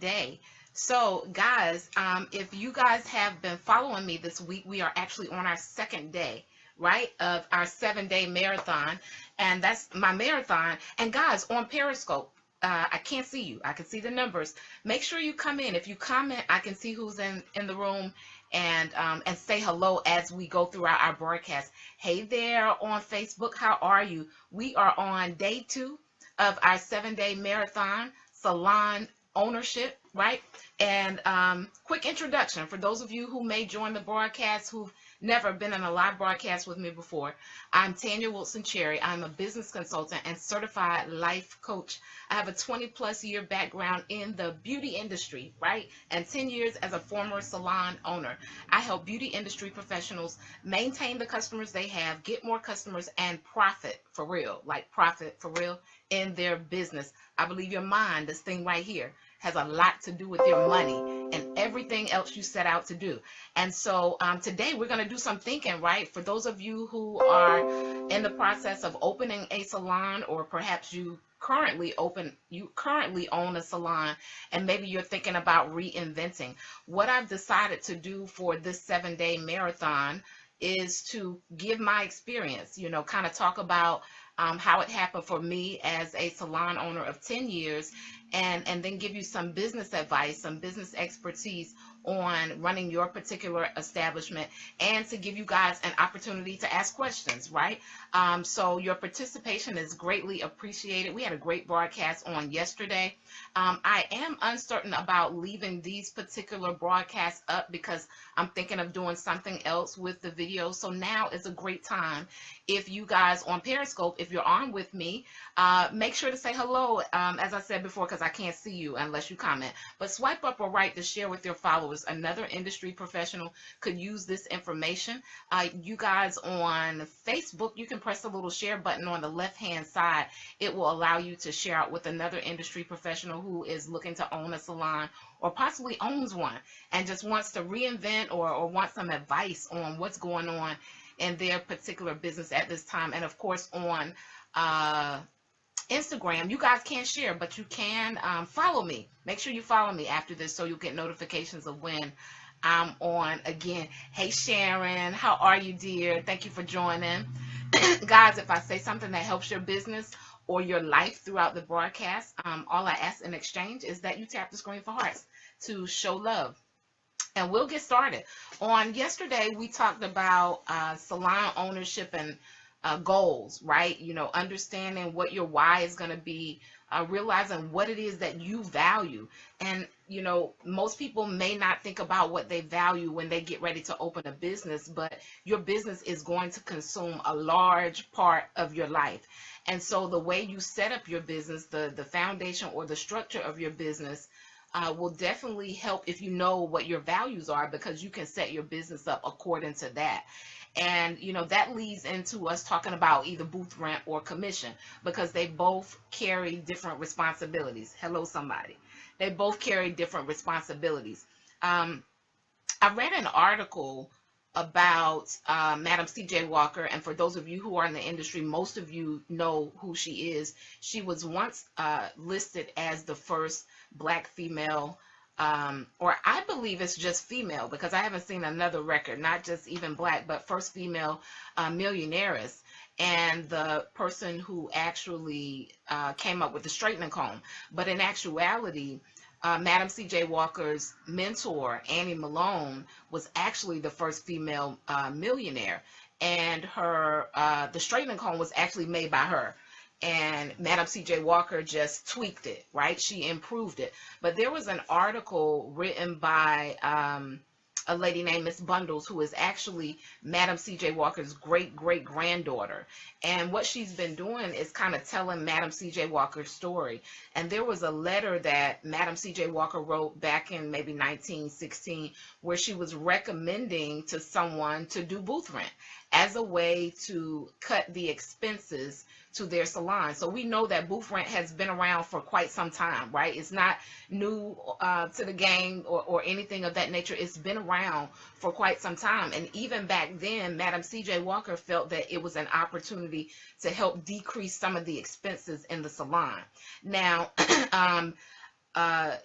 day. So, guys, if you guys have been following me this week, we are actually on our second day, right, of our 7-day marathon. And that's my marathon. And, guys, on Periscope, I can't see you. I can see the numbers. Make sure you come in. If you comment, I can see who's in the room and say hello as we go throughout our broadcast. Hey there on Facebook. How are you? We are on day 2 of our 7-day marathon, Salon ownership, right? And quick introduction for those of you who may join the broadcast who've never been in a live broadcast with me before. I'm Tanya Wilson Cherry. I'm a business consultant and certified life coach. I have a 20+ year background in the beauty industry, right? And 10 years as a former salon owner. I help beauty industry professionals maintain the customers they have, get more customers, and profit for real, like profit for real in their business. I believe your mind, this thing right here, has a lot to do with your money and everything else you set out to do. And so today we're going to do some thinking, right? For those of you who are in the process of opening a salon, or perhaps you currently own a salon and maybe you're thinking about reinventing. What I've decided to do for this 7-day marathon is to give my experience, kind of talk about how it happened for me as a salon owner of 10 years, and then give you some business advice, some business expertise on running your particular establishment, and to give you guys an opportunity to ask questions, right? So your participation is greatly appreciated. We had a great broadcast on yesterday. I am uncertain about leaving these particular broadcasts up because I'm thinking of doing something else with the video. So now is a great time. If you guys on Periscope, if you're on with me, make sure to say hello, as I said before, because I can't see you unless you comment. But swipe up or right to share with your followers. Another industry professional could use this information. You guys on Facebook, you can press the little share button on the left-hand side. It will allow you to share out with another industry professional who is looking to own a salon or possibly owns one and just wants to reinvent or wants some advice on what's going on in their particular business at this time. And of course on Instagram, you guys can't share, but you can follow me. Make sure you follow me after this so you'll get notifications of when I'm on again. Hey Sharon, how are you, dear? Thank you for joining. Guys, if I say something that helps your business or your life throughout the broadcast, all I ask in exchange is that you tap the screen for hearts to show love. And we'll get started. On yesterday, we talked about salon ownership and goals, right? Understanding what your why is going to be, realizing what it is that you value. And, most people may not think about what they value when they get ready to open a business, but your business is going to consume a large part of your life. And so the way you set up your business, the foundation or the structure of your business, will definitely help if you know what your values are, because you can set your business up according to that. And, that leads into us talking about either booth rent or commission, because they both carry different responsibilities. Hello, somebody. They both carry different responsibilities. I read an article about Madam C.J. Walker, and for those of you who are in the industry, most of you know who she is. She was once listed as the first Black female, or I believe it's just female, because I haven't seen another record, not just even Black, but first female millionaires, and the person who actually came up with the straightening comb. But in actuality, Madam C.J. Walker's mentor, Annie Malone, was actually the first female millionaire, and her the straightening comb was actually made by her. And Madam C.J. Walker just tweaked it, right? She improved it. But there was an article written by a lady named Miss Bundles, who is actually Madam C.J. Walker's great-great-granddaughter. And what she's been doing is kind of telling Madam C.J. Walker's story. And there was a letter that Madam C.J. Walker wrote back in maybe 1916 where she was recommending to someone to do booth rent as a way to cut the expenses to their salon. So we know that booth rent has been around for quite some time, right? It's not new to the game or anything of that nature. It's been around for quite some time. And even back then, Madam C.J. Walker felt that it was an opportunity to help decrease some of the expenses in the salon. Now,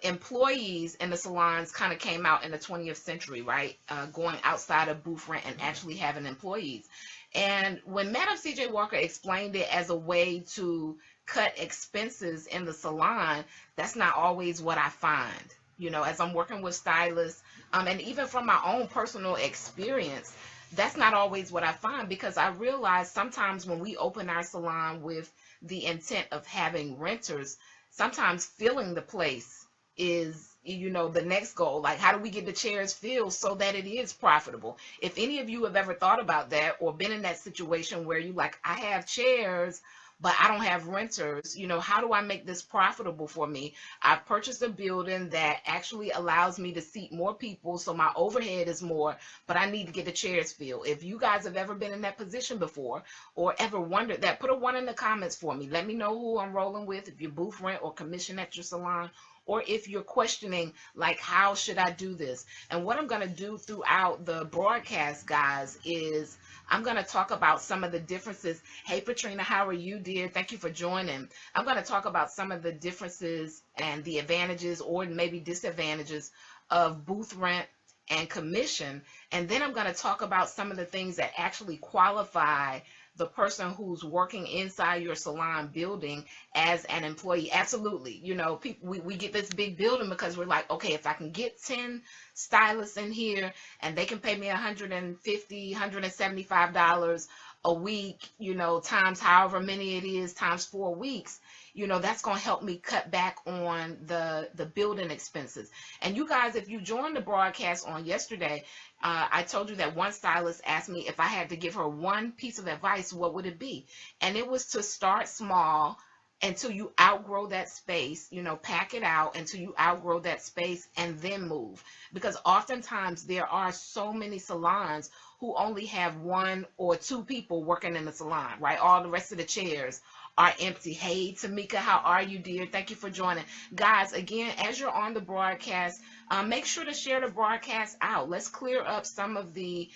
employees in the salons kind of came out in the 20th century, right? Going outside of booth rent and actually having employees. And when Madam C.J. Walker explained it as a way to cut expenses in the salon, that's not always what I find. You know, as I'm working with stylists, and even from my own personal experience, that's not always what I find, because I realize sometimes when we open our salon with the intent of having renters, sometimes filling the place is, you know, the next goal. Like, how do we get the chairs filled so that it is profitable? If any of you have ever thought about that or been in that situation where you like, I have chairs but I don't have renters, you know, how do I make this profitable for me? I've purchased a building that actually allows me to seat more people, so my overhead is more, but I need to get the chairs filled. If you guys have ever been in that position before or ever wondered that, put a 1 in the comments for me. Let me know who I'm rolling with, if you booth rent or commission at your salon, or if you're questioning, like, how should I do this? And what I'm going to do throughout the broadcast, guys, is I'm going to talk about some of the differences. Hey, Patrina, how are you, dear? Thank you for joining. I'm going to talk about some of the differences and the advantages or maybe disadvantages of booth rent and commission. And then I'm going to talk about some of the things that actually qualify the person who's working inside your salon building as an employee. Absolutely. You know, people, we get this big building because we're like, okay, if I can get 10 stylists in here and they can pay me $150, $175 a week, you know, times however many it is, times 4 weeks, you know, that's going to help me cut back on the building expenses. And you guys, if you joined the broadcast on yesterday, I told you that one stylist asked me if I had to give her one piece of advice, what would it be? And it was to start small until you outgrow that space, you know, pack it out until you outgrow that space and then move. Because oftentimes there are so many salons who only have 1 or 2 people working in the salon, right? All the rest of the chairs are empty. Hey, Tamika, how are you, dear? Thank you for joining. Guys, again, as you're on the broadcast, make sure to share the broadcast out. Let's clear up some of the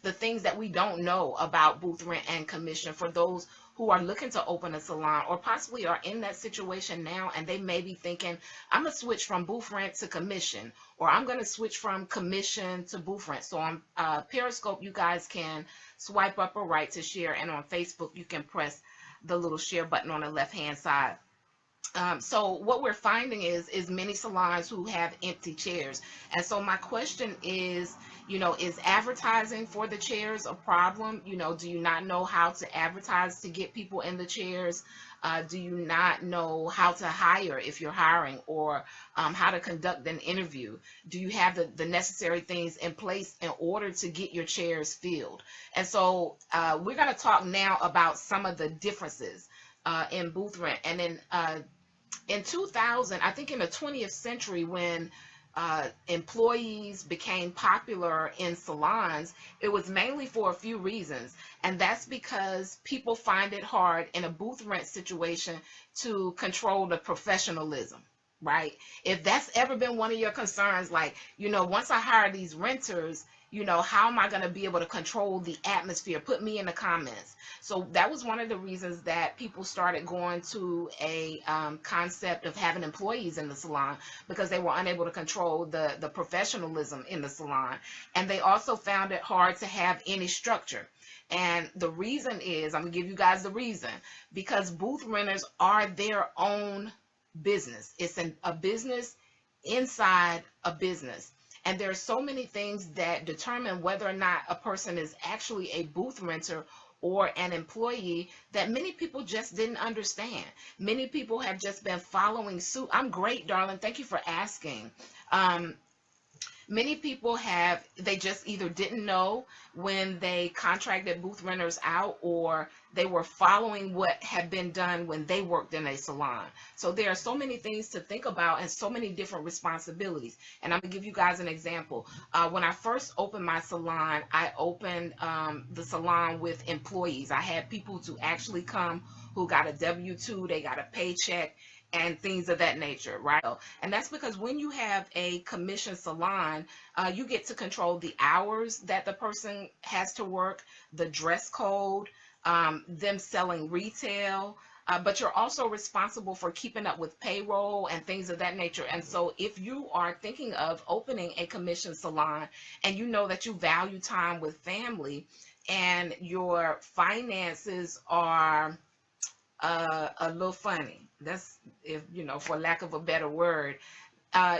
things that we don't know about booth rent and commission for those who are looking to open a salon or possibly are in that situation now, and they may be thinking, I'm going to switch from booth rent to commission, or I'm going to switch from commission to booth rent. So on Periscope, you guys can swipe up or right to share, and on Facebook, you can press the little share button on the left-hand side. So what we're finding is many salons who have empty chairs. And so my question is, you know, is advertising for the chairs a problem? You know, do you not know how to advertise to get people in the chairs? Do you not know how to hire if you're hiring, or how to conduct an interview? Do you have the necessary things in place in order to get your chairs filled? And so we're going to talk now about some of the differences in booth rent. And then in 2000, I think in the 20th century, when employees became popular in salons, it was mainly for a few reasons. And that's because people find it hard in a booth rent situation to control the professionalism, right? If that's ever been one of your concerns, like, you know, once I hire these renters, you know, how am I going to be able to control the atmosphere? Put me in the comments. So that was one of the reasons that people started going to a concept of having employees in the salon, because they were unable to control the professionalism in the salon. And they also found it hard to have any structure. And the reason is, I'm going to give you guys the reason, because booth renters are their own business. It's a business inside a business. And there are so many things that determine whether or not a person is actually a booth renter or an employee that many people just didn't understand. Many people have just been following suit. I'm great, darling. Thank you for asking. Many people they just either didn't know when they contracted booth renters out, or they were following what had been done when they worked in a salon. So there are so many things to think about and so many different responsibilities. And I'm going to give you guys an example. When I first opened my salon, I opened the salon with employees. I had people to actually come who got a W-2, they got a paycheck, and things of that nature, right? And that's because when you have a commission salon, you get to control the hours that the person has to work, the dress code, them selling retail, but you're also responsible for keeping up with payroll and things of that nature. And so if you are thinking of opening a commission salon and you know that you value time with family and your finances are a little funny, that's, if for lack of a better word,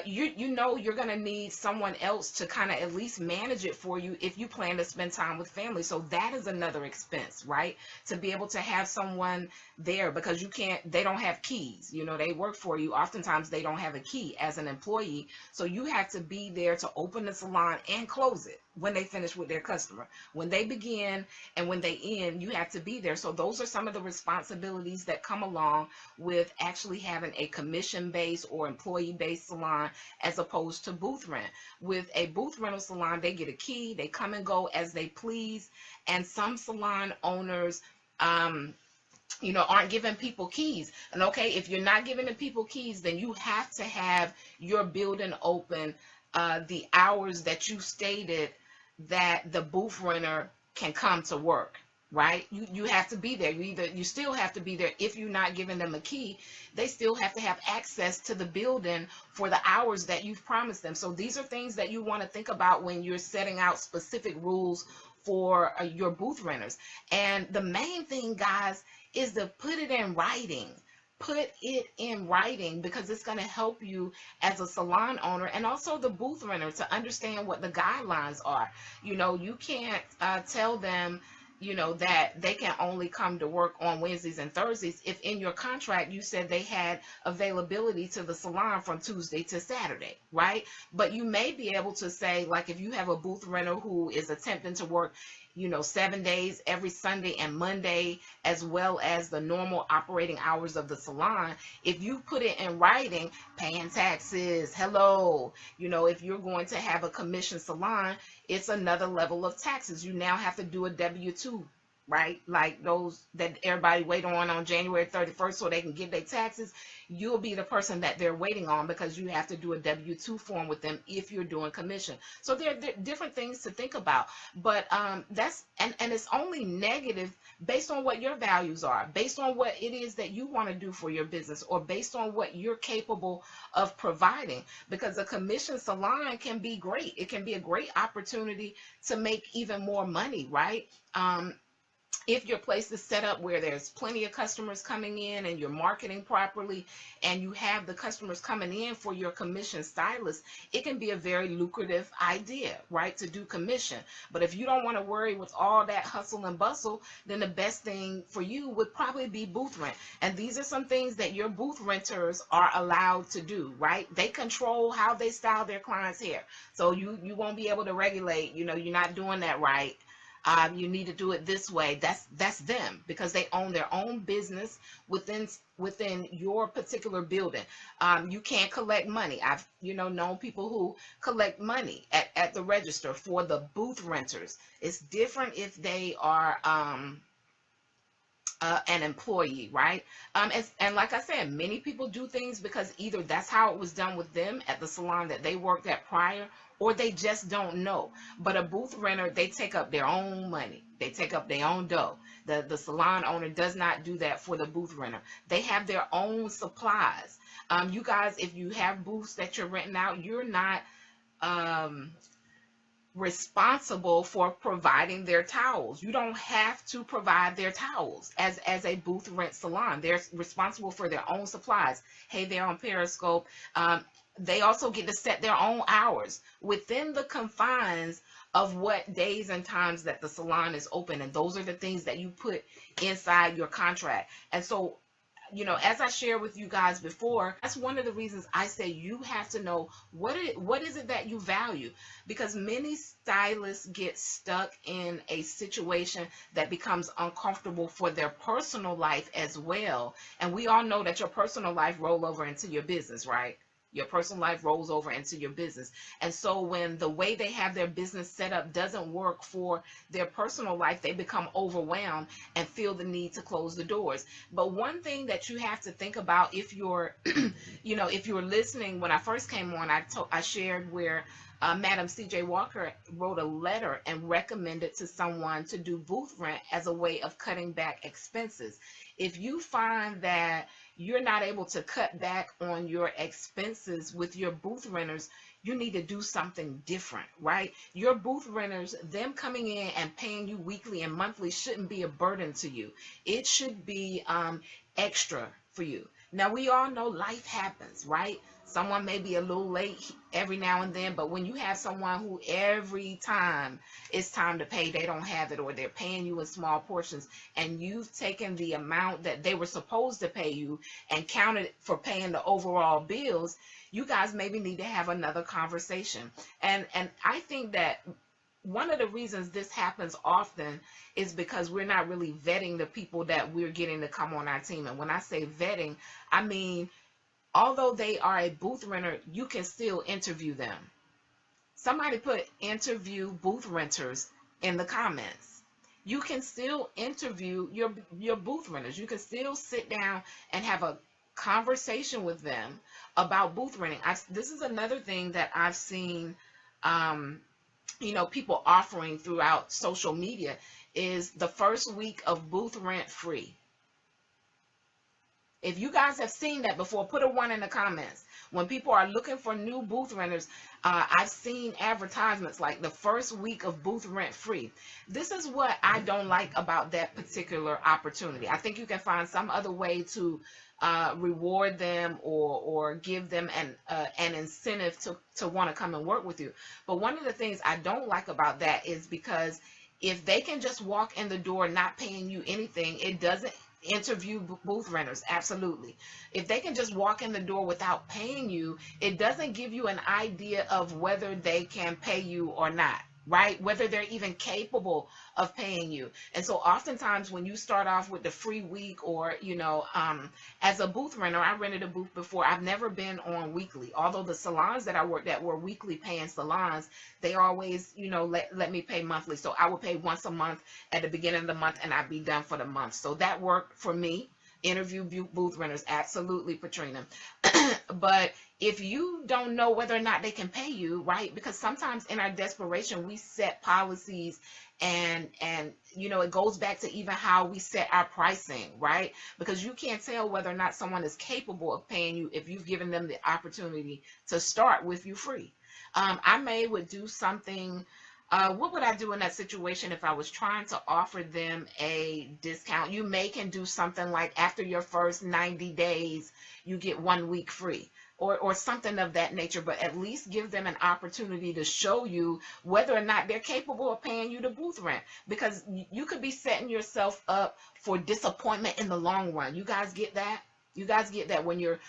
you know you're going to need someone else to kind of at least manage it for you if you plan to spend time with family. So that is another expense, right? To be able to have someone there, because they don't have keys. They work for you. Oftentimes they don't have a key as an employee. So you have to be there to open the salon and close it when they finish with their customer. When they begin and when they end, you have to be there. So those are some of the responsibilities that come along with actually having a commission-based or employee-based salon as opposed to booth rent. With a booth rental salon, they get a key, they come and go as they please, and some salon owners aren't giving people keys. And okay, if you're not giving the people keys, then you have to have your building open the hours that you stated that the booth renter can come to work, right? You have to be there. You still have to be there. If you're not giving them a key, they still have to have access to the building for the hours that you've promised them. So these are things that you want to think about when you're setting out specific rules for your booth renters. And the main thing, guys, is to put it in writing. Put it in writing, because it's going to help you as a salon owner and also the booth renter to understand what the guidelines are. You can't tell them that they can only come to work on Wednesdays and Thursdays if in your contract you said they had availability to the salon from Tuesday to Saturday, right? But you may be able to say, like, if you have a booth renter who is attempting to work 7 days every Sunday and Monday, as well as the normal operating hours of the salon, if you put it in writing, paying taxes, hello, if you're going to have a commission salon, it's another level of taxes. You now have to do a W-2, right? Like those that everybody wait on January 31st so they can get their taxes. You'll be the person that they're waiting on, because you have to do a W-2 form with them if you're doing commission. So there are different things to think about, but that's and it's only negative based on what your values are, based on what it is that you want to do for your business, or based on what you're capable of providing. Because a commission salon can be great. It can be a great opportunity to make even more money, right? If your place is set up where there's plenty of customers coming in and you're marketing properly and you have the customers coming in for your commission stylist, it can be a very lucrative idea, right, to do commission. But if you don't want to worry with all that hustle and bustle, then the best thing for you would probably be booth rent. And these are some things that your booth renters are allowed to do, right? They control how they style their clients' hair. So you won't be able to regulate, you're not doing that right. You need to do it this way. That's them, because they own their own business within your particular building. You can't collect money. I've known people who collect money at the register for the booth renters. It's different if they are an employee, right? And like I said, many people do things because either that's how it was done with them at the salon that they worked at prior, or they just don't know. But a booth renter, they take up their own money. They take up their own dough. The salon owner does not do that for the booth renter. They have their own supplies. You guys, if you have booths that you're renting out, you're not responsible for providing their towels. You don't have to provide their towels as a booth rent salon. They're responsible for their own supplies. Hey there on Periscope. They also get to set their own hours within the confines of what days and times that the salon is open. And those are the things that you put inside your contract. And so, as I shared with you guys before, that's one of the reasons I say you have to know what is it that you value, because many stylists get stuck in a situation that becomes uncomfortable for their personal life as well. And we all know that your personal life rolls over into your business, right? Your personal life rolls over into your business. And so when the way they have their business set up doesn't work for their personal life, they become overwhelmed and feel the need to close the doors. But one thing that you have to think about, if you're, if you're listening, when I first came on, I shared where Madam C.J. Walker wrote a letter and recommended to someone to do booth rent as a way of cutting back expenses. If you find that you're not able to cut back on your expenses with your booth renters, you need to do something different, right? Your booth renters, them coming in and paying you weekly and monthly shouldn't be a burden to you. It should be extra for you. Now, we all know life happens, right? Someone may be a little late every now and then, but when you have someone who every time it's time to pay, they don't have it, or they're paying you in small portions, and you've taken the amount that they were supposed to pay you and counted for paying the overall bills, you guys maybe need to have another conversation. And I think that one of the reasons this happens often is because we're not really vetting the people that we're getting to come on our team. And when I say vetting, I mean, although they are a booth renter, you can still interview them. Somebody put interview booth renters in the comments. You can still interview your booth renters. You can still sit down and have a conversation with them about booth renting. This is another thing that I've seen, people offering throughout social media, is the first week of booth rent free. If you guys have seen that before, put a 1 in the comments. When people are looking for new booth renters, I've seen advertisements like the first week of booth rent free. This is what I don't like about that particular opportunity. I think you can find some other way to reward them or give them an incentive to want to come and work with you. But one of the things I don't like about that is because if they can just walk in the door not paying you anything, it doesn't interview booth renters. Absolutely. If they can just walk in the door without paying you, it doesn't give you an idea of whether they can pay you or not, right? Whether they're even capable of paying you. And so oftentimes when you start off with the free week, or, as a booth renter, I rented a booth before. I've never been on weekly. Although the salons that I worked at were weekly paying salons, they always, let me pay monthly. So I would pay once a month at the beginning of the month, and I'd be done for the month. So that worked for me. Interview booth renters, absolutely, Patrina. But if you don't know whether or not they can pay you, right? Because sometimes in our desperation, we set policies, and it goes back to even how we set our pricing, right? Because you can't tell whether or not someone is capable of paying you if you've given them the opportunity to start with you free. I would do something. What would I do in that situation if I was trying to offer them a discount? You can do something like after your first 90 days, you get 1 week free, or something of that nature, but at least give them an opportunity to show you whether or not they're capable of paying you the booth rent, because you could be setting yourself up for disappointment in the long run. You guys get that? You guys get that when you're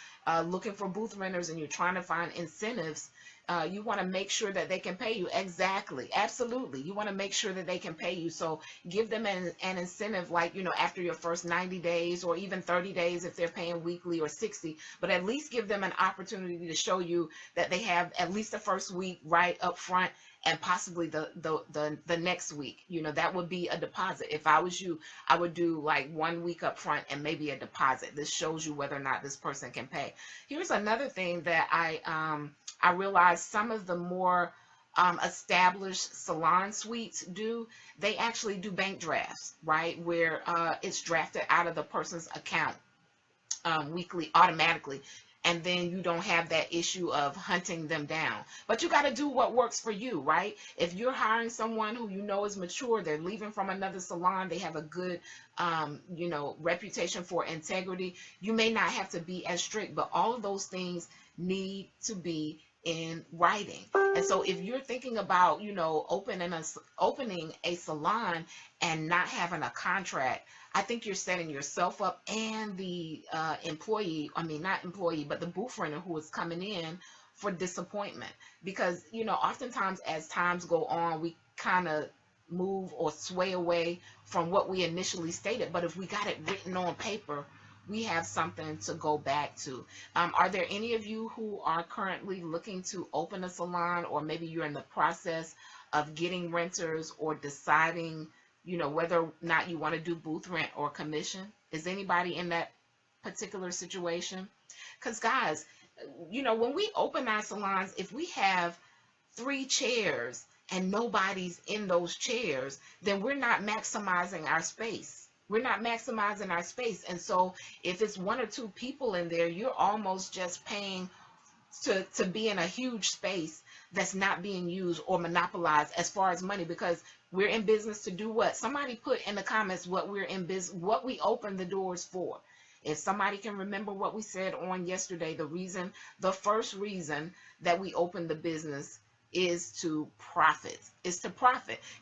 looking for booth renters and you're trying to find incentives, you want to make sure that they can pay you. Exactly. Absolutely. You want to make sure that they can pay you. So give them an incentive, like, after your first 90 days or even 30 days if they're paying weekly, or 60, but at least give them an opportunity to show you that they have at least the first week right up front, and possibly the next week. That would be a deposit. If I was you, I would do like 1 week up front and maybe a deposit. This shows you whether or not this person can pay. Here's another thing that I realized some of the more established salon suites do. They actually do bank drafts, right, where it's drafted out of the person's account weekly automatically. And then you don't have that issue of hunting them down. But you got to do what works for you, right? If you're hiring someone who is mature, they're leaving from another salon, they have a good, reputation for integrity, you may not have to be as strict, but all of those things need to be in writing. And so if you're thinking about, opening a salon and not having a contract, I think you're setting yourself up and the but the booth renter who is coming in for disappointment. Because, oftentimes as times go on, we kind of move or sway away from what we initially stated. But if we got it written on paper, we have something to go back to. Are there any of you who are currently looking to open a salon, or maybe you're in the process of getting renters or deciding, whether or not you want to do booth rent or commission? Is anybody in that particular situation? Because guys, when we open our salons, if we have 3 chairs and nobody's in those chairs, then we're not maximizing our space. We're not maximizing our space. And so if it's one or two people in there, you're almost just paying to be in a huge space that's not being used or monopolized as far as money, because we're in business to do what? Somebody put in the comments what we're in business, what we open the doors for. If somebody can remember what we said on yesterday, the first reason that we opened the business is to profit,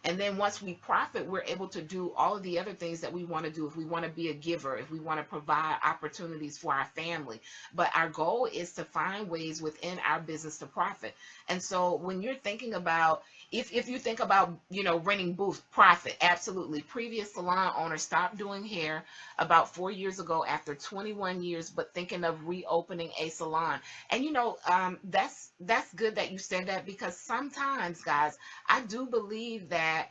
and then once we profit, we're able to do all of the other things that we want to do. If we want to be a giver, if we want to provide opportunities for our family, but our goal is to find ways within our business to profit. And so when you're thinking about, if you think about, renting booths, profit, absolutely. Previous salon owner stopped doing hair about 4 years ago after 21 years, but thinking of reopening a salon. And that's good that you said that, because sometimes, guys, I do believe that,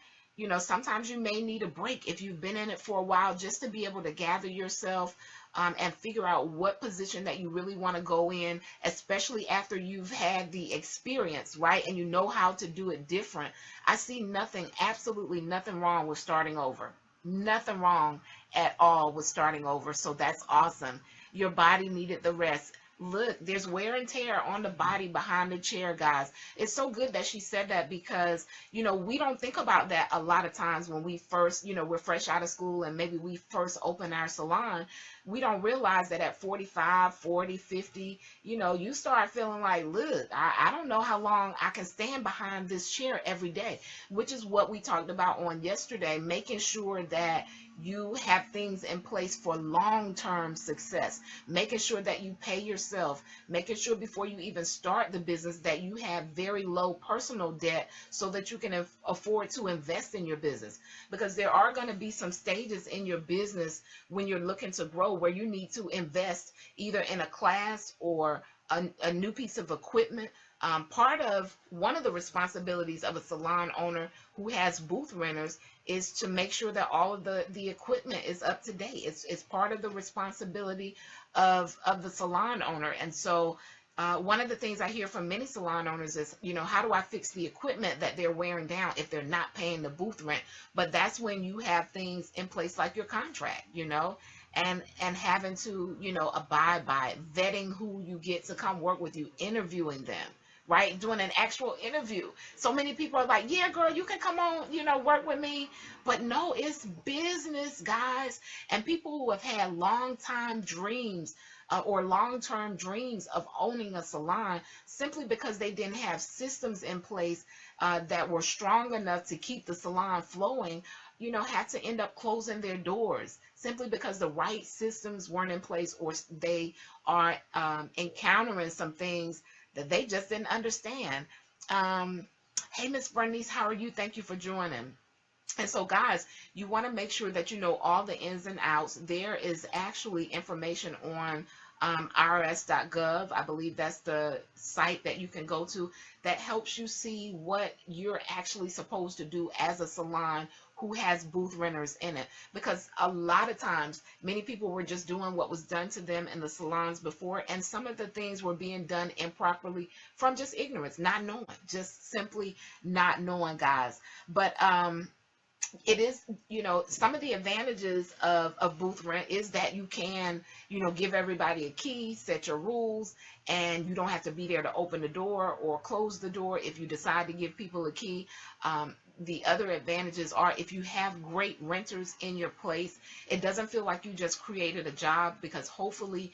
sometimes you may need a break if you've been in it for a while, just to be able to gather yourself, and figure out what position that you really want to go in, especially after you've had the experience, right? And you know how to do it different. I see nothing, absolutely nothing wrong with starting over. Nothing wrong at all with starting over. So that's awesome. Your body needed the rest. Look, there's wear and tear on the body behind the chair, guys. It's so good that she said that, because, we don't think about that a lot of times when we first, we're fresh out of school and maybe we first open our salon. We don't realize that at 45, 40, 50, you start feeling like, look, I don't know how long I can stand behind this chair every day, which is what we talked about on yesterday, making sure that you have things in place for long-term success, making sure that you pay yourself, making sure before you even start the business that you have very low personal debt so that you can afford to invest in your business. Because there are going to be some stages in your business when you're looking to grow where you need to invest either in a class or a new piece of equipment. Part of one of the responsibilities of a salon owner who has booth renters is to make sure that all of the equipment is up to date. It's part of the responsibility of the salon owner. And so one of the things I hear from many salon owners is, how do I fix the equipment that they're wearing down if they're not paying the booth rent? But that's when you have things in place like your contract, and having to, abide by it, vetting who you get to come work with you, interviewing them, right? Doing an actual interview. So many people are like, yeah, girl, you can come on, work with me. But no, it's business, guys. And people who have had long-time dreams, or long-term dreams of owning a salon, simply because they didn't have systems in place that were strong enough to keep the salon flowing, had to end up closing their doors simply because the right systems weren't in place, or they are encountering some things that they just didn't understand. Hey, Miss Bernice, how are you? Thank you for joining. And so, guys, you want to make sure that you know all the ins and outs. There is actually information on IRS.gov. I believe that's the site that you can go to that helps you see what you're actually supposed to do as a salon who has booth renters in it. Because a lot of times, many people were just doing what was done to them in the salons before, and some of the things were being done improperly from just ignorance, not knowing, just simply not knowing, guys. But it is, some of the advantages of booth rent is that you can, give everybody a key, set your rules, and you don't have to be there to open the door or close the door if you decide to give people a key. The other advantages are if you have great renters in your place, it doesn't feel like you just created a job, because hopefully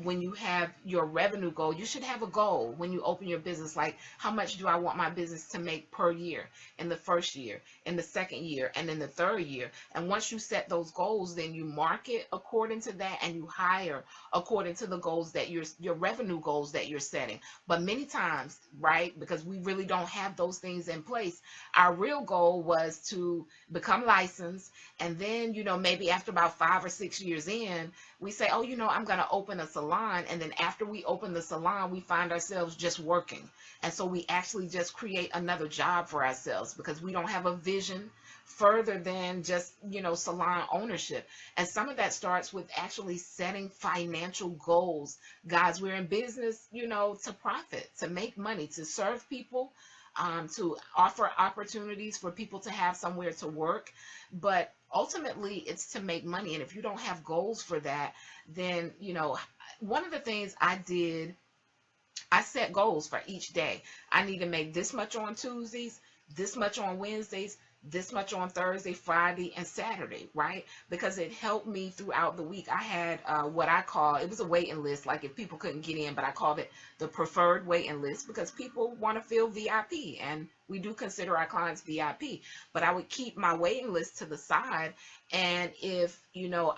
when you have your revenue goal, you should have a goal when you open your business, like how much do I want my business to make per year, in the first year, in the second year, and in the third year. And once you set those goals, then you market according to that, and you hire according to the goals that your revenue goals that you're setting. But many times, right, because we really don't have those things in place, our real goal was to become licensed, and then, maybe after about 5 or 6 years in, we say, oh, I'm going to open a salon. And then after we open the salon, we find ourselves just working. And so we actually just create another job for ourselves, because we don't have a vision further than just, salon ownership. And some of that starts with actually setting financial goals. Guys, we're in business, to profit, to make money, to serve people, to offer opportunities for people to have somewhere to work. But ultimately, it's to make money. And if you don't have goals for that, then, one of the things I did, I set goals for each day. I need to make this much on Tuesdays, this much on Wednesdays, this much on Thursday, Friday, and Saturday, right? Because it helped me throughout the week. I had what I call, it was a waiting list, like if people couldn't get in, but I called it the preferred waiting list because people want to feel VIP, and we do consider our clients VIP. But I would keep my waiting list to the side, and if,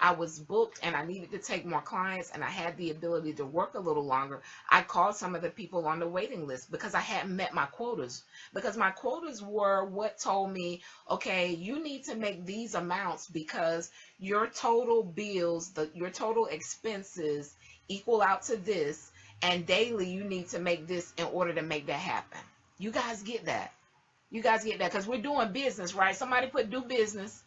I was booked and I needed to take more clients and I had the ability to work a little longer, I called some of the people on the waiting list because I hadn't met my quotas. Because my quotas were what told me, okay, you need to make these amounts because your total bills, your total expenses equal out to this, and daily you need to make this in order to make that happen. You guys get that? You guys get that? Because we're doing business, right? Somebody put do business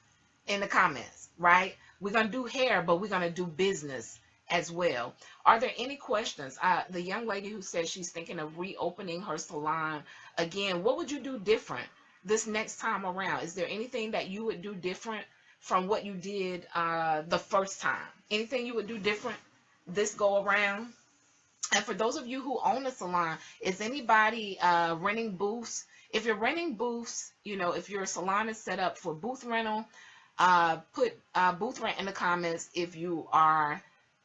in the comments, right? We're going to do hair, but we're going to do business as well. Are there any questions? The young lady who says she's thinking of reopening her salon again, what would you do different this next time around? Is there anything that you would do different from what you did the first time? Anything you would do different this go around? And for those of you who own a salon, is anybody renting booths? If you're renting booths, if your salon is set up for booth rental, put booth rent in the comments. If you are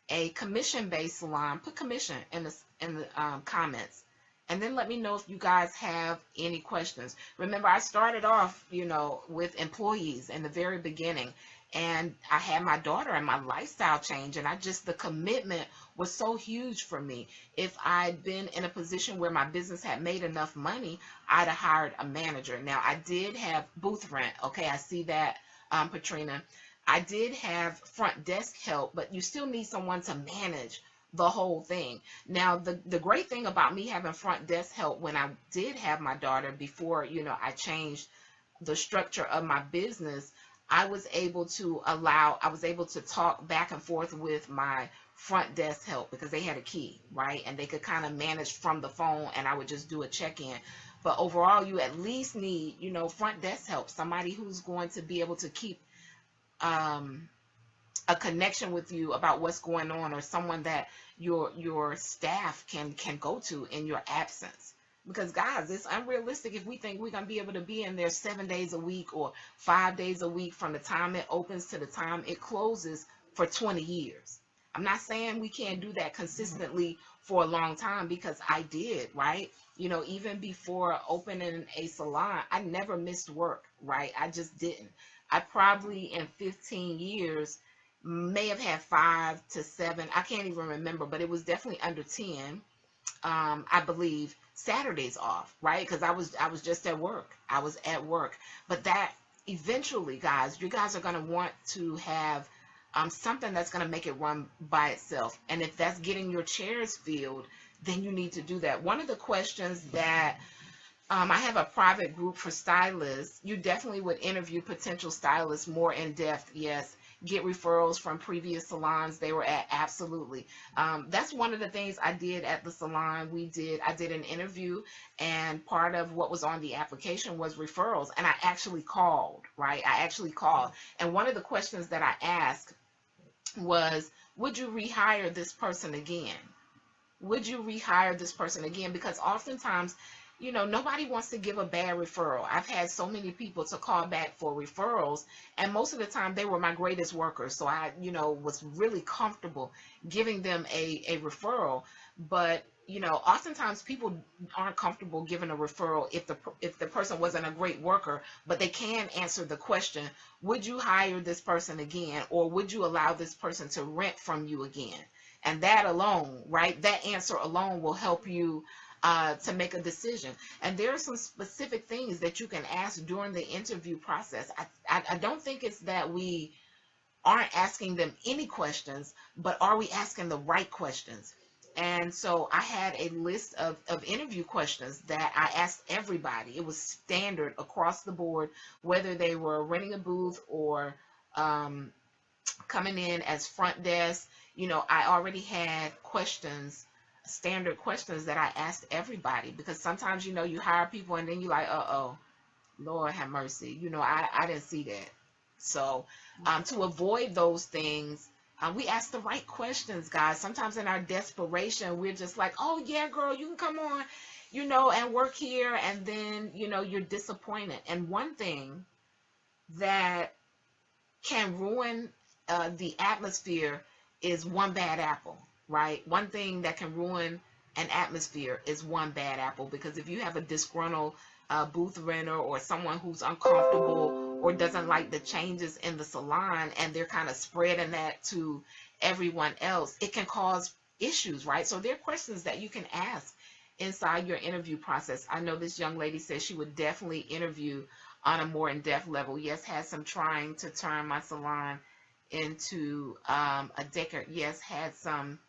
a commission-based salon, put commission in the comments, and then let me know if you guys have any questions. Remember, I started off, with employees in the very beginning, and I had my daughter and my lifestyle change, and the commitment was so huge for me. If I'd been in a position where my business had made enough money, I'd have hired a manager. Now, I did have booth rent. Okay, I see that, Patrina. I did have front desk help, but you still need someone to manage the whole thing. Now, the great thing about me having front desk help when I did have my daughter, before, I changed the structure of my business, I was able to talk back and forth with my front desk help because they had a key, right? And they could kind of manage from the phone, and I would just do a check-in. But overall, you at least need, front desk help, somebody who's going to be able to keep a connection with you about what's going on, or someone that your staff can go to in your absence. Because guys, it's unrealistic if we think we're going to be able to be in there 7 days a week or 5 days a week from the time it opens to the time it closes for 20 years. I'm not saying we can't do that consistently for a long time, because I did, right? Even before opening a salon, I never missed work, right? I just didn't. I probably in 15 years may have had 5 to 7, I can't even remember, but it was definitely under 10, I believe, Saturdays off, right? Because I was just at work. I was at work. But that eventually, guys, you guys are going to want to have something that's going to make it run by itself. And if that's getting your chairs filled, then you need to do that. One of the questions that I have a private group for stylists. You definitely would interview potential stylists more in depth. Yes. Get referrals from previous salons they were at. Absolutely. That's one of the things I did at the salon. I did an interview, and part of what was on the application was referrals. And I actually called, right? I actually called. And one of the questions that I asked was, would you rehire this person again? Would you rehire this person again? Because oftentimes, nobody wants to give a bad referral. I've had so many people to call back for referrals, and most of the time they were my greatest workers. So I, was really comfortable giving them a referral. But, oftentimes people aren't comfortable giving a referral if the person wasn't a great worker, but they can answer the question, would you hire this person again? Or would you allow this person to rent from you again? And that alone, right? That answer alone will help you to make a decision. And there are some specific things that you can ask during the interview process. I don't think it's that we aren't asking them any questions, but are we asking the right questions? And so I had a list of interview questions that I asked everybody. It was standard across the board, whether they were renting a booth or coming in as front desk. I already had questions standard questions that I asked everybody, because sometimes, you know, you hire people and then you like, uh-oh, Lord have mercy. You know, I didn't see that. So to avoid those things, we ask the right questions, guys. Sometimes in our desperation, we're just like, oh, yeah, girl, you can come on, you know, and work here. And then, you know, you're disappointed. And one thing that can ruin the atmosphere is one bad apple, right? One thing that can ruin an atmosphere is one bad apple, because if you have a disgruntled booth renter or someone who's uncomfortable or doesn't like the changes in the salon, and they're kind of spreading that to everyone else, it can cause issues, right? So there are questions that you can ask inside your interview process. I know this young lady says she would definitely interview on a more in-depth level. Yes, had some trying to turn my salon into a daycare. Yes, had some.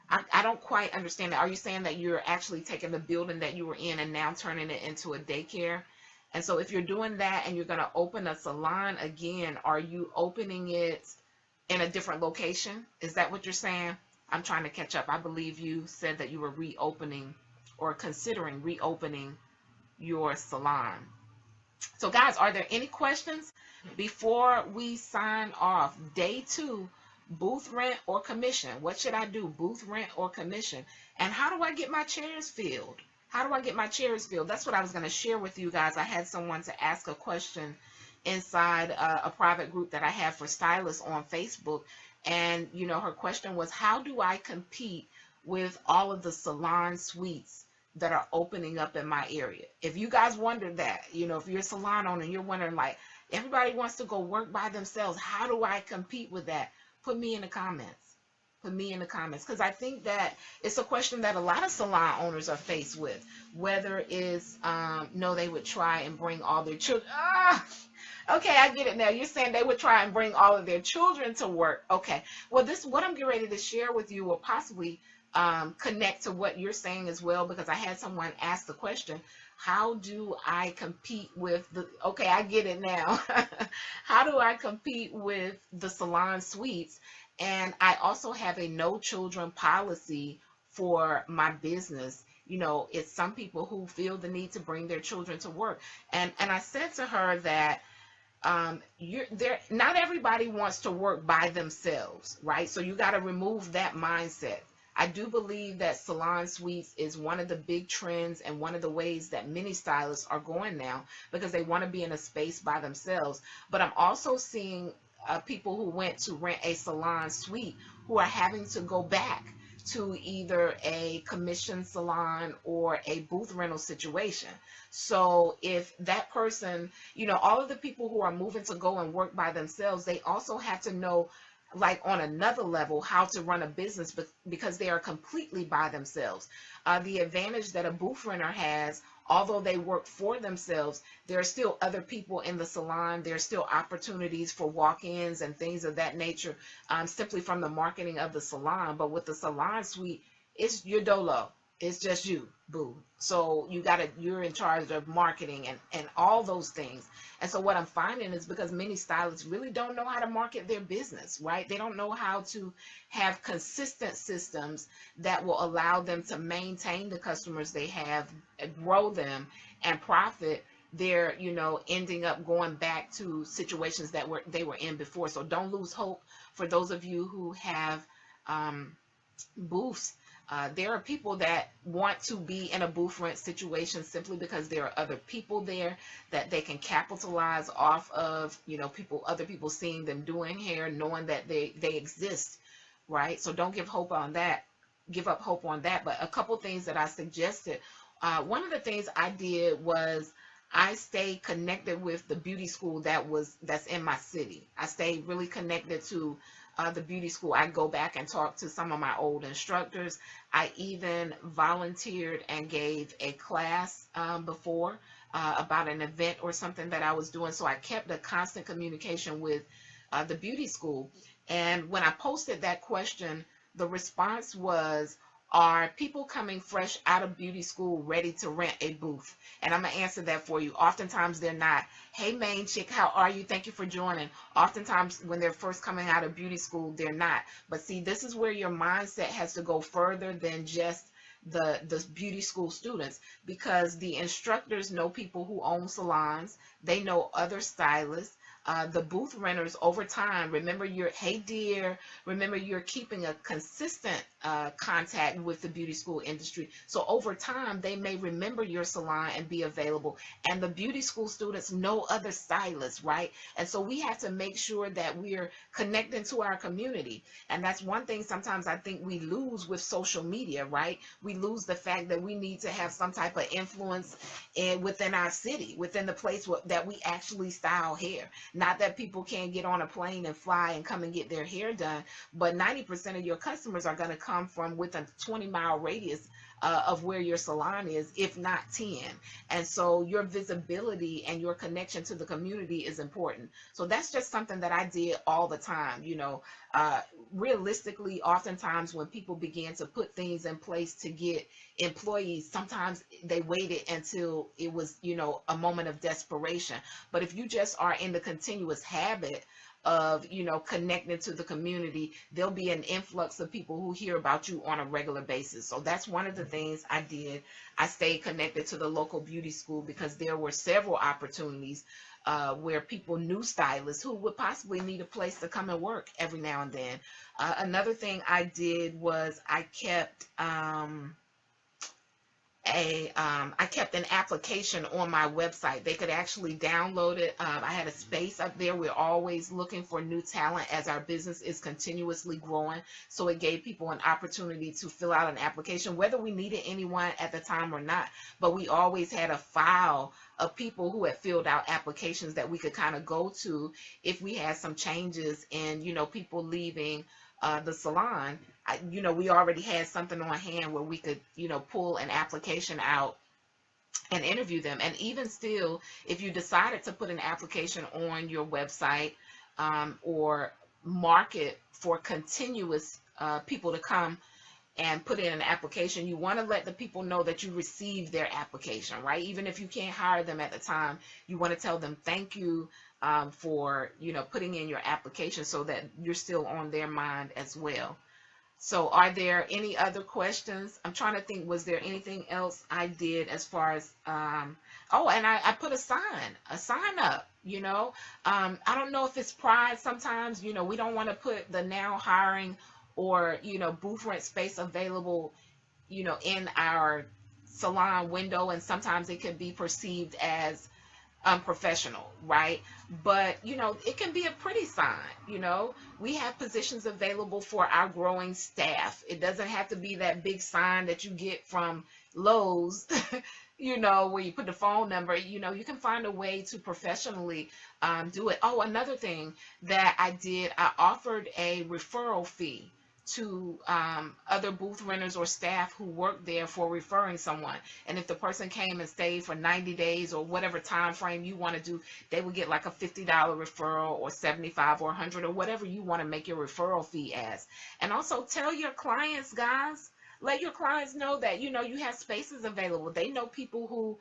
I don't quite understand that. Are you saying that you're actually taking the building that you were in and now turning it into a daycare? And so if you're doing that and you're going to open a salon again, are you opening it in a different location? Is that what you're saying? I'm trying to catch up. I believe you said that you were reopening or considering reopening your salon. So guys, are there any questions before we sign off? Day 2, booth rent or commission. What should I do? Booth rent or commission? And how do I get my chairs filled? How do I get my chairs filled? That's what I was going to share with you guys. I had someone to ask a question inside a private group that I have for stylists on Facebook. And, you know, her question was, how do I compete with all of the salon suites that are opening up in my area? If you guys wonder that, you know, if you're a salon owner and you're wondering, like, everybody wants to go work by themselves, how do I compete with that? Put me in the comments. Put me in the comments, because I think that it's a question that a lot of salon owners are faced with, whether it's no, they would try and bring all their children. Okay, I get it now. You're saying they would try and bring all of their children to work. Okay, well, this, what I'm getting ready to share with you, will possibly connect to what you're saying as well, because I had someone ask the question, how do I compete with the, okay, I get it now. How do I compete with the salon suites? And I also have a no children policy for my business. You know, it's some people who feel the need to bring their children to work. And I said to her that you're there, not everybody wants to work by themselves, right? So you got to remove that mindset. I do believe that salon suites is one of the big trends and one of the ways that many stylists are going now, because they want to be in a space by themselves. But I'm also seeing people who went to rent a salon suite who are having to go back to either a commission salon or a booth rental situation. So if that person, you know, all of the people who are moving to go and work by themselves, they also have to know, like on another level, how to run a business, because they are completely by themselves. The advantage that a booth renter has, although they work for themselves, there are still other people in the salon. There are still opportunities for walk-ins and things of that nature, simply from the marketing of the salon. But with the salon suite, it's your dolo. It's just you, boo. So you're in charge of marketing and all those things. And so what I'm finding is, because many stylists really don't know how to market their business, right? They don't know how to have consistent systems that will allow them to maintain the customers they have, grow them, and profit. They're, you know, ending up going back to situations that they were in before. So don't lose hope for those of you who have booths. There are people that want to be in a booth rent situation simply because there are other people there that they can capitalize off of, you know, other people seeing them doing hair, knowing that they exist, right? So don't give hope on that, give up hope on that. But a couple things that I suggested, one of the things I did was I stayed connected with the beauty school that's in my city. I stayed really connected to the beauty school. I go back and talk to some of my old instructors. I even volunteered and gave a class before about an event or something that I was doing. So I kept a constant communication with the beauty school. And when I posted that question, the response was, are people coming fresh out of beauty school ready to rent a booth? And I'm going to answer that for you. Oftentimes they're not. Hey, main chick, how are you? Thank you for joining. Oftentimes when they're first coming out of beauty school, they're not. But see, this is where your mindset has to go further than just the beauty school students, because the instructors know people who own salons, they know other stylists. The booth renters over time, remember your, hey dear, remember you're keeping a consistent contact with the beauty school industry. So over time, they may remember your salon and be available. And the beauty school students know other stylists, right? And so we have to make sure that we're connecting to our community. And that's one thing sometimes I think we lose with social media, right? We lose the fact that we need to have some type of influence within our city, within the place that we actually style hair. Not that people can't get on a plane and fly and come and get their hair done, but 90% of your customers are going to come from within a 20-mile radius of where your salon is, if not 10. And so your visibility and your connection to the community is important. So that's just something that I did all the time. Realistically, oftentimes when people began to put things in place to get employees, sometimes they waited until it was, a moment of desperation. But if you just are in the continuous habit of connecting to the community, there'll be an influx of people who hear about you on a regular basis. So that's one of the things I did. I stayed connected to the local beauty school because there were several opportunities where people knew stylists who would possibly need a place to come and work every now and then. Another thing I did was I kept I kept an application on my website. They could actually download it. I had a space up there. We're always looking for new talent as our business is continuously growing. So it gave people an opportunity to fill out an application, whether we needed anyone at the time or not. But we always had a file of people who had filled out applications that we could kind of go to if we had some changes in, people leaving the salon. We already had something on hand where we could, pull an application out and interview them. And even still, if you decided to put an application on your website or market for continuous people to come and put in an application, you want to let the people know that you received their application, right? Even if you can't hire them at the time, you want to tell them thank you for, putting in your application so that you're still on their mind as well. So are there any other questions? I'm trying to think, was there anything else I did as far as, oh, and I put a sign up, I don't know if it's pride sometimes, we don't want to put the now hiring or, booth rent space available, in our salon window. And sometimes it can be perceived as unprofessional, right? But it can be a pretty sign. We have positions available for our growing staff. It doesn't have to be that big sign that you get from Lowe's where you put the phone number. You can find a way to professionally do it. Oh, another thing that I did, I offered a referral fee to other booth renters or staff who work there for referring someone. And if the person came and stayed for 90 days or whatever time frame you want to do, they would get like a $50 referral or $75 or $100 or whatever you want to make your referral fee as. And also tell your clients, guys, let your clients know that, you have spaces available. They know people who,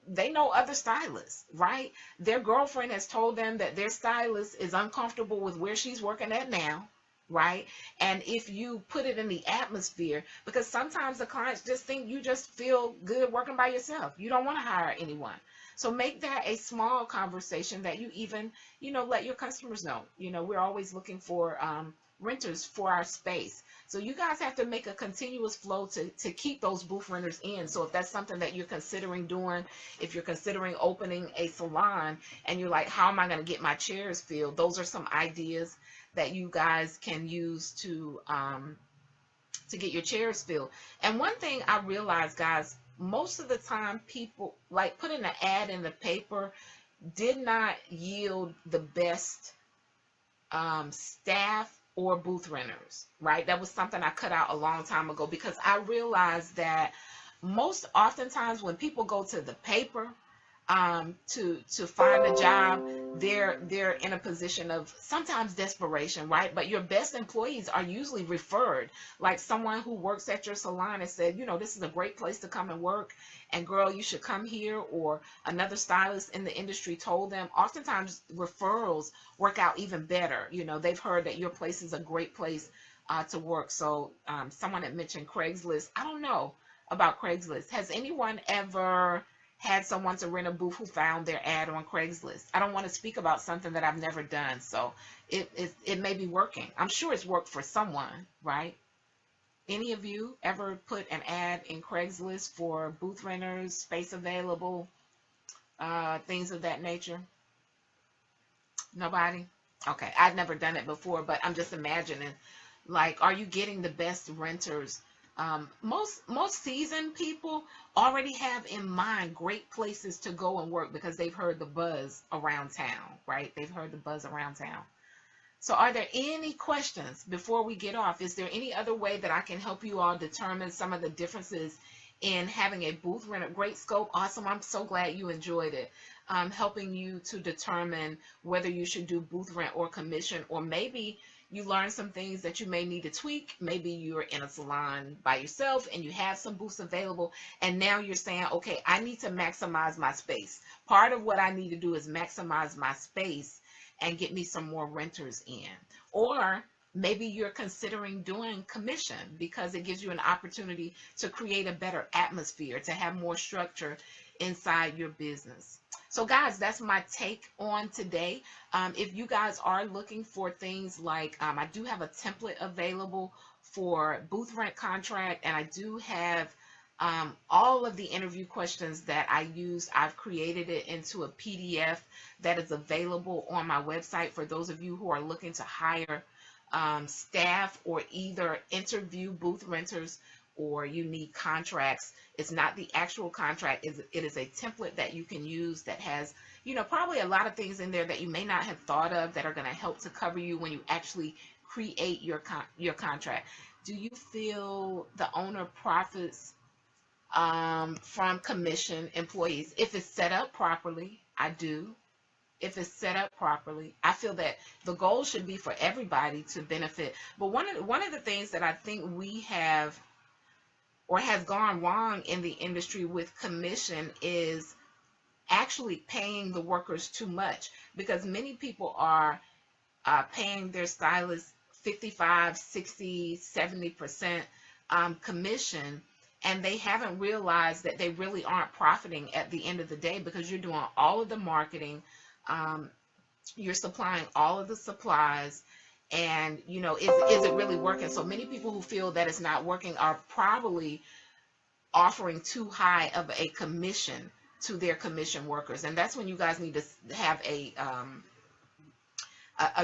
they know other stylists, right? Their girlfriend has told them that their stylist is uncomfortable with where she's working at now. Right? And if you put it in the atmosphere, because sometimes the clients just think you just feel good working by yourself. You don't want to hire anyone. So make that a small conversation that you even, let your customers know. We're always looking for renters for our space. So you guys have to make a continuous flow to keep those booth renters in. So if that's something that you're considering doing, if you're considering opening a salon and you're like, how am I going to get my chairs filled? Those are some ideas that you guys can use to get your chairs filled. And one thing I realized, guys, most of the time people like putting an ad in the paper did not yield the best staff or booth renters, right? That was something I cut out a long time ago, because I realized that most oftentimes when people go to the paper to find a job, they're in a position of sometimes desperation, right? But your best employees are usually referred, like someone who works at your salon and said, this is a great place to come and work, and girl, you should come here, or another stylist in the industry told them. Oftentimes referrals work out even better. They've heard that your place is a great place to work. So someone had mentioned Craigslist. I don't know about Craigslist. Has anyone ever had someone to rent a booth who found their ad on Craigslist? I don't want to speak about something that I've never done. So it may be working. I'm sure it's worked for someone, right? Any of you ever put an ad in Craigslist for booth renters, space available, things of that nature? Nobody? Okay, I've never done it before, but I'm just imagining, like, are you getting the best renters? Most seasoned people already have in mind great places to go and work because they've heard the buzz around town, right? They've heard the buzz around town. So are there any questions before we get off? Is there any other way that I can help you all determine some of the differences in having a booth rent? Great scope. Awesome. I'm so glad you enjoyed it. Helping you to determine whether you should do booth rent or commission, or maybe you learn some things that you may need to tweak. Maybe you're in a salon by yourself and you have some booths available, and now you're saying, okay, I need to maximize my space. Part of what I need to do is maximize my space and get me some more renters in. Or maybe you're considering doing commission because it gives you an opportunity to create a better atmosphere, to have more structure inside your business. So guys, that's my take on today. If you guys are looking for things like, I do have a template available for booth rent contract, and I do have all of the interview questions that I used. I've created it into a PDF that is available on my website for those of you who are looking to hire staff or either interview booth renters, or you need contracts. It's not the actual contract. It is a template that you can use that has, probably a lot of things in there that you may not have thought of that are going to help to cover you when you actually create your contract. Do you feel the owner profits from commission employees? If it's set up properly, I do. If it's set up properly, I feel that the goal should be for everybody to benefit. But one of the things that I think we have, or has gone wrong in the industry with commission, is actually paying the workers too much, because many people are paying their stylists 55, 60, 70% commission, and they haven't realized that they really aren't profiting at the end of the day, because you're doing all of the marketing, you're supplying all of the supplies, and is it really working? So many people who feel that it's not working are probably offering too high of a commission to their commission workers, and that's when you guys need to have a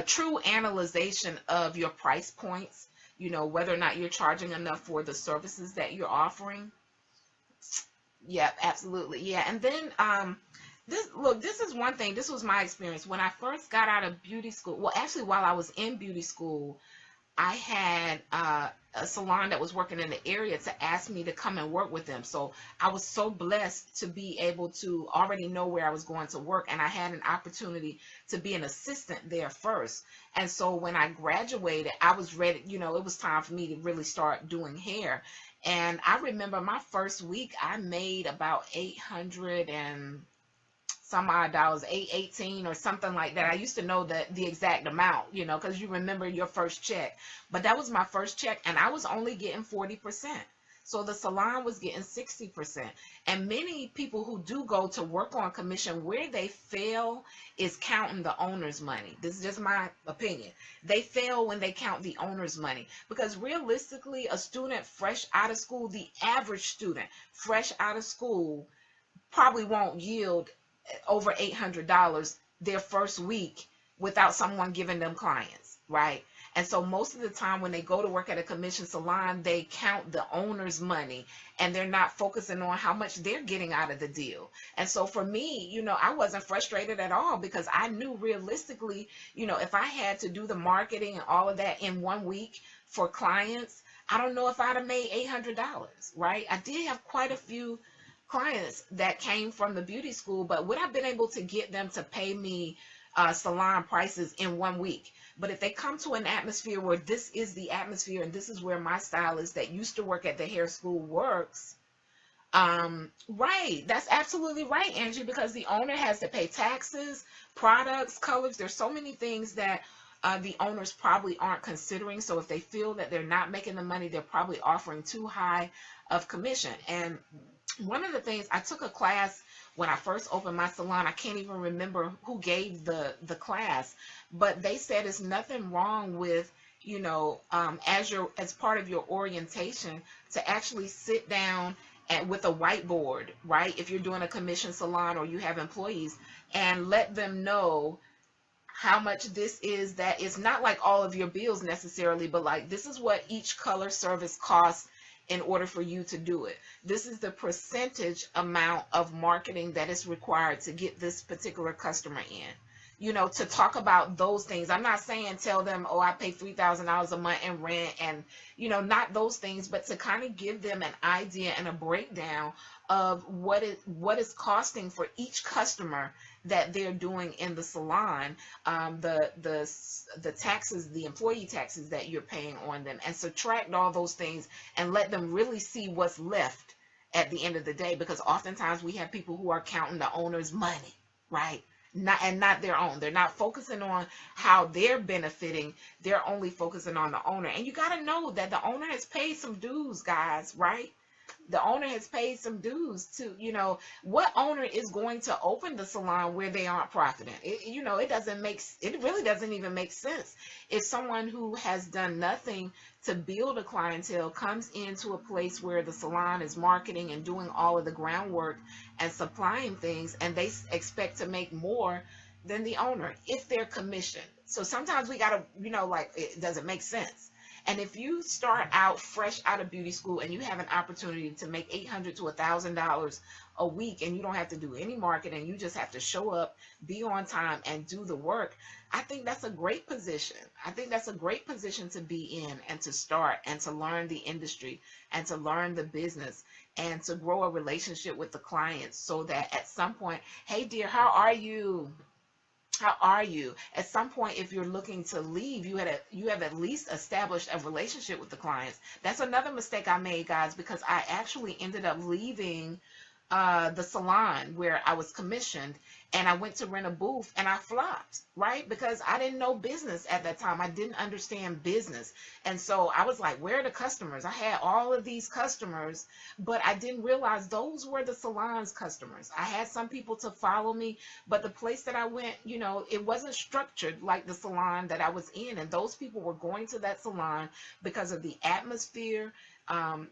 true analyzation of your price points, whether or not you're charging enough for the services that you're offering. Yep, absolutely. Yeah. And then this is one thing. This was my experience when I first got out of beauty school. Well, actually, while I was in beauty school, I had a salon that was working in the area to ask me to come and work with them. So I was so blessed to be able to already know where I was going to work, and I had an opportunity to be an assistant there first. And so when I graduated, I was ready, it was time for me to really start doing hair. And I remember my first week, I made about 800 and some odd dollars, 818 or something like that. I used to know the exact amount, because you remember your first check. But that was my first check, and I was only getting 40%. So the salon was getting 60%. And many people who do go to work on commission, where they fail is counting the owner's money. This is just my opinion. They fail when they count the owner's money, because realistically, a student fresh out of school, the average student fresh out of school probably won't yield over $800 their first week without someone giving them clients, right? And so most of the time when they go to work at a commission salon, they count the owner's money, and they're not focusing on how much they're getting out of the deal. And so for me, I wasn't frustrated at all, because I knew realistically, if I had to do the marketing and all of that in 1 week for clients, I don't know if I'd have made $800, right? I did have quite a few clients that came from the beauty school, but would I've been able to get them to pay me salon prices in 1 week? But if they come to an atmosphere where this is the atmosphere, and this is where my stylist that used to work at the hair school works, right, that's absolutely right, Angie, because the owner has to pay taxes, products, colors. There's so many things that the owners probably aren't considering. So if they feel that they're not making the money, they're probably offering too high of commission. And one of the things, I took a class when I first opened my salon. I can't even remember who gave the class, but they said it's nothing wrong with, as part of your orientation, to actually sit down and with a whiteboard, right? If you're doing a commission salon or you have employees, and let them know how much this is. That it's not like all of your bills necessarily, but like, this is what each color service costs in order for you to do it. This is the percentage amount of marketing that is required to get this particular customer in. To talk about those things. I'm not saying tell them, oh, I pay $3,000 a month in rent, and, not those things, but to kind of give them an idea and a breakdown of what is costing for each customer that they're doing in the salon, the taxes, the employee taxes that you're paying on them, and subtract all those things and let them really see what's left at the end of the day. Because oftentimes we have people who are counting the owner's money, right? Not their own. They're not focusing on how they're benefiting. They're only focusing on the owner. And you got to know that the owner has paid some dues, guys, right? The owner has paid some dues to, what owner is going to open the salon where they aren't profiting? It really doesn't even make sense. If someone who has done nothing to build a clientele comes into a place where the salon is marketing and doing all of the groundwork and supplying things, and they expect to make more than the owner if they're commissioned. So sometimes we got to, it doesn't make sense. And if you start out fresh out of beauty school and you have an opportunity to make $800 to $1,000 a week, and you don't have to do any marketing, you just have to show up, be on time, and do the work, I think that's a great position. I think that's a great position to be in, and to start and to learn the industry and to learn the business and to grow a relationship with the clients, so that at some point, hey dear, how are you? How are you? At some point, if you're looking to leave, you have at least established a relationship with the clients. That's another mistake I made, guys, because I actually ended up leaving the salon where I was commissioned, and I went to rent a booth, and I flopped, right? Because I didn't know business at that time. I didn't understand business. And so I was like, where are the customers? I had all of these customers, but I didn't realize those were the salon's customers. I had some people to follow me, but the place that I went, it wasn't structured like the salon that I was in. And those people were going to that salon because of the atmosphere,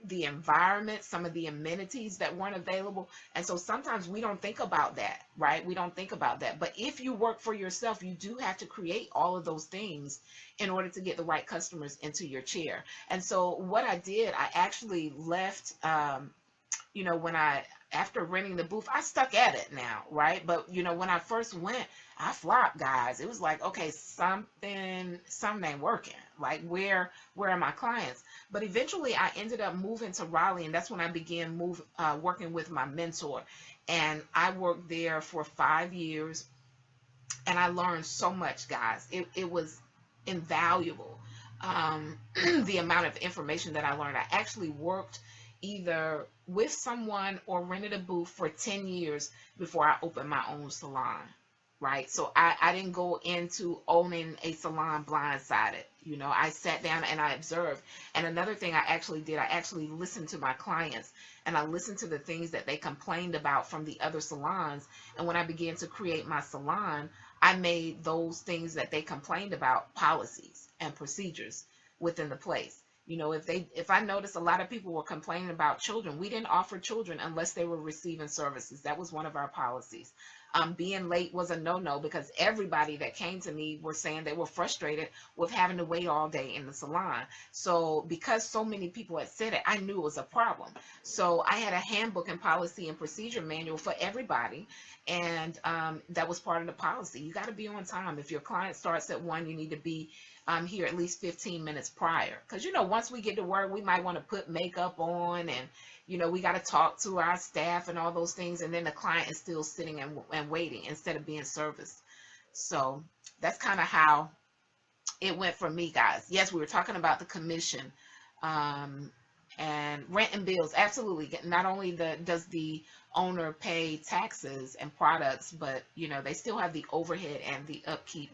the environment, some of the amenities that weren't available. And so sometimes we don't think about that, right? We don't think about that. But if you work for yourself, you do have to create all of those things in order to get the right customers into your chair. And so what I did, I actually left, after renting the booth, I stuck at it now, right? But, when I first went, I flopped, guys. It was like, okay, something ain't working. Like, where are my clients? But eventually I ended up moving to Raleigh, and that's when I began working with my mentor. And I worked there for 5 years, and I learned so much, guys. It was invaluable, the amount of information that I learned. I actually worked either with someone or rented a booth for 10 years before I opened my own salon, right? So I didn't go into owning a salon blindsided. I sat down and I observed. And another thing I actually did, I actually listened to my clients, and I listened to the things that they complained about from the other salons. And when I began to create my salon, I made those things that they complained about policies and procedures within the place. If I noticed a lot of people were complaining about children, we didn't offer children unless they were receiving services. That was one of our policies. Being late was a no-no, because everybody that came to me were saying they were frustrated with having to wait all day in the salon. So because so many people had said it, I knew it was a problem. So I had a handbook and policy and procedure manual for everybody, and that was part of the policy. You got to be on time. If your client starts at 1, you need to be here at least 15 minutes prior. Because, once we get to work, we might want to put makeup on, and, we got to talk to our staff and all those things. And then the client is still sitting and waiting instead of being serviced. So that's kind of how it went for me, guys. Yes, we were talking about the commission and rent and bills. Absolutely. Not only does the owner pay taxes and products, but, they still have the overhead and the upkeep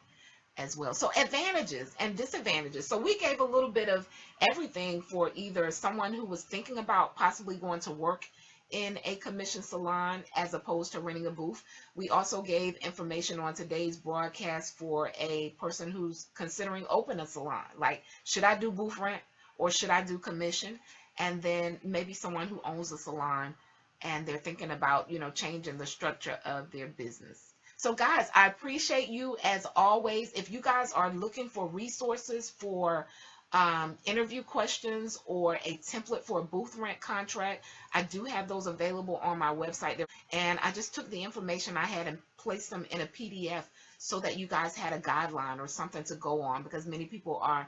as well. So advantages and disadvantages. So we gave a little bit of everything for either someone who was thinking about possibly going to work in a commission salon as opposed to renting a booth. We also gave information on today's broadcast for a person who's considering opening a salon. Like, should I do booth rent or should I do commission? And then maybe someone who owns a salon and they're thinking about, changing the structure of their business. So guys, I appreciate you as always. If you guys are looking for resources for interview questions or a template for a booth rent contract, I do have those available on my website. And I just took the information I had and placed them in a PDF so that you guys had a guideline or something to go on, because many people are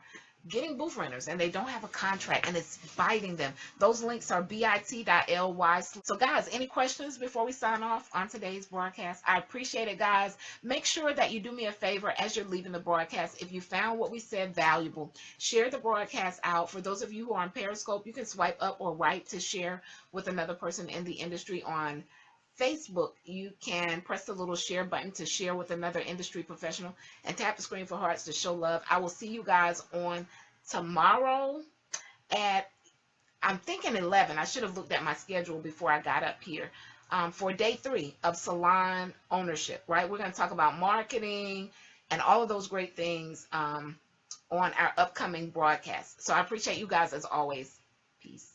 getting booth renters and they don't have a contract and it's biting them. Those links are bit.ly. So guys, any questions before we sign off on today's broadcast? I appreciate it, guys. Make sure that you do me a favor as you're leaving the broadcast. If you found what we said valuable, share the broadcast out. For those of you who are on Periscope, you can swipe up or right to share with another person in the industry. On Facebook, you can press the little share button to share with another industry professional and tap the screen for hearts to show love. I will see you guys on tomorrow at, I'm thinking 11. I should have looked at my schedule before I got up here, for day 3 of salon ownership, right? We're going to talk about marketing and all of those great things on our upcoming broadcast. So I appreciate you guys as always. Peace.